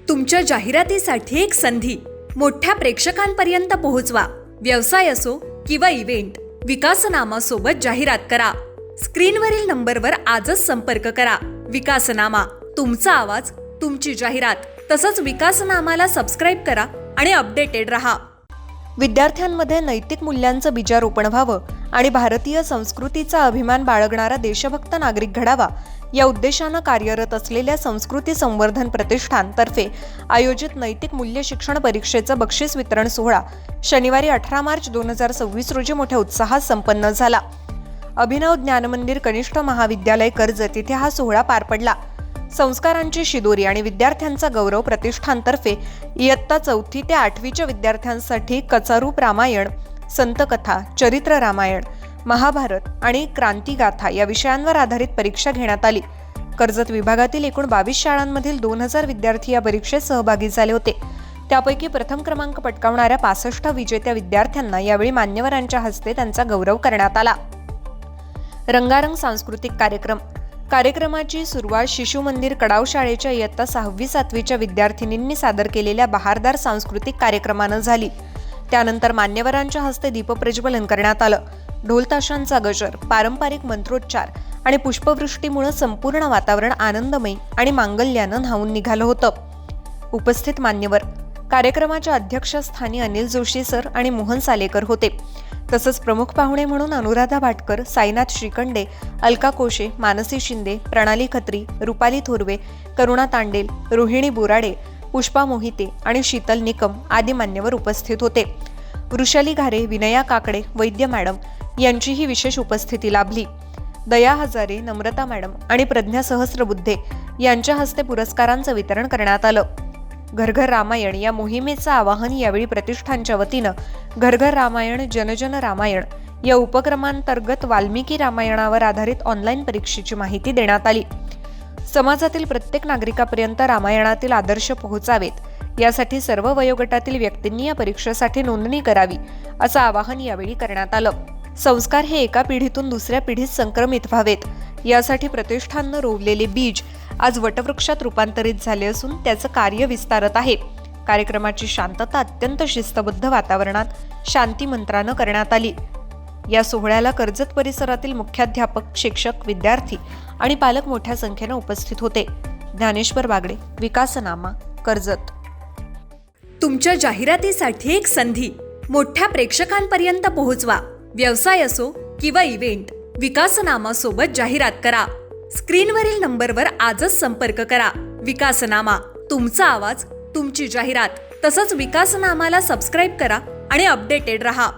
तुमच्या जाहिरातीसाठी एक संधी मोठ्या प्रेक्षकांपर्यंत पोहोचवा. व्यवसाय असो किंवा इव्हेंट, विकासनामा सोबत जाहिरात करा. स्क्रीनवरील नंबरवर आजच संपर्क करा. विकासनामा, तुमचा आवाज, तुमची जाहिरात. तसंच विकासनामाला सबस्क्राईब करा आणि अपडेटेड रहा. विद्यार्थ्यांमध्ये नैतिक मूल्यांचं बीजारोपण व्हावं आणि भारतीय संस्कृतीचा अभिमान बाळगणारा देशभक्त नागरिक घडावा या उद्देशानं कार्यरत असलेल्या संस्कृती संवर्धन प्रतिष्ठान तर्फे आयोजित नैतिक मूल्य शिक्षण परीक्षेचं बक्षीस वितरण सोहळा शनिवारी 18 मार्च 2026 रोजी मोठ्या उत्साहात संपन्न झाला. अभिनव ज्ञानमंदिर कनिष्ठ महाविद्यालय कर्जत इथे हा सोहळा पार पडला. संस्कारांची शिदोरी आणि विद्यार्थ्यांचा गौरव प्रतिष्ठानतर्फे इयत्ता 4थी ते 8वीच्या विद्यार्थ्यांसाठी कचारूप रामायण, संतकथा, चरित्र रामायण, महाभारत आणि क्रांतिगाथा या विषयांवर आधारित परीक्षा घेण्यात आली. कर्जत विभागातील एकूण 22 शाळांमधील 2000 विद्यार्थी या परीक्षेत सहभागी झाले होते. त्यापैकी प्रथम क्रमांक पटकावणाऱ्या 65 विजेत्या विद्यार्थ्यांना यावेळी मान्यवरांच्या हस्ते त्यांचा गौरव करण्यात आला. रंगारंग सांस्कृतिक कार्यक्रमाची सुरुवात शिशु मंदिर कडाव शाळेच्या इयत्ता 6वी-7वीच्या विद्यार्थिनींनी सादर केलेल्या बहारदार सांस्कृतिक कार्यक्रमानं झाली. त्यानंतर मान्यवरांच्या हस्ते दीपप्रज्वलन करण्यात आलं. ढोलताशांचा गजर, पारंपरिक मंत्रोच्चार आणि पुष्पवृष्टीमुळे संपूर्ण वातावरण आनंदमयी आणि मांगल्यानं न्हावून निघालं होतं. उपस्थित मान्यवर कार्यक्रमाच्या अध्यक्षस्थानी अनिल जोशी सर आणि मोहन सालेकर होते. तसंच प्रमुख पाहुणे म्हणून अनुराधा भाटकर, साईनाथ श्रीखंडे, अलका कोशे, मानसी शिंदे, प्रणाली खत्री, रुपाली थोरवे, करुणा तांडेल, रोहिणी बोराडे, पुष्पा मोहिते आणि शीतल निकम आदी मान्यवर उपस्थित होते. वृषाली घारे, विनया काकडे, वैद्य मॅडम यांचीही विशेष उपस्थिती लाभली. दया हजारे, नम्रता मॅडम आणि प्रज्ञा सहस्रबुद्धे यांच्या हस्ते पुरस्कारांचं वितरण करण्यात आलं. घर घर रामायण या मोहिमेचं आवाहन यावेळी प्रतिष्ठानच्या वतीनं घर घर रामायण, जनजन रामायण या उपक्रमांतर्गत वाल्मिकी रामायणावर आधारित ऑनलाईन परीक्षेची माहिती देण्यात आली. समाजातील प्रत्येक नागरिकापर्यंत रामायणातील आदर्श पोहोचावेत यासाठी सर्व वयोगटातील व्यक्तींनी या परीक्षेसाठी नोंदणी करावी असं आवाहन यावेळी करण्यात आलं. संस्कार हे एका पिढीतून दुसऱ्या पिढीत संक्रमित व्हावेत यासाठी प्रतिष्ठाननं रोवलेले बीज आज वटवृक्षात रूपांतरित झाले असून त्याचं कार्य विस्तारत आहे. कार्यक्रमाची शांतता अत्यंत शिस्तबद्ध वातावरणात शांती मंत्रानं करण्यात आली. या सोहळ्याला कर्जत परिसरातील मुख्याध्यापक, शिक्षक, विद्यार्थी आणि पालक मोठ्या संख्येनं उपस्थित होते. ज्ञानेश्वर बागडे, विकासनामा, कर्जत. तुमच्या जाहिरातीसाठी एक संधी मोठ्या प्रेक्षकांपर्यंत पोहोचवा. व्यवसाय असो किंवा इव्हेंट, विकासनामा सोबत जाहिरात करा. स्क्रीनवरील नंबरवर आजच संपर्क करा. विकासनामा, तुमचा आवाज, तुमची जाहिरात. तसंच विकासनामाला सबस्क्राईब करा आणि अपडेटेड रहा.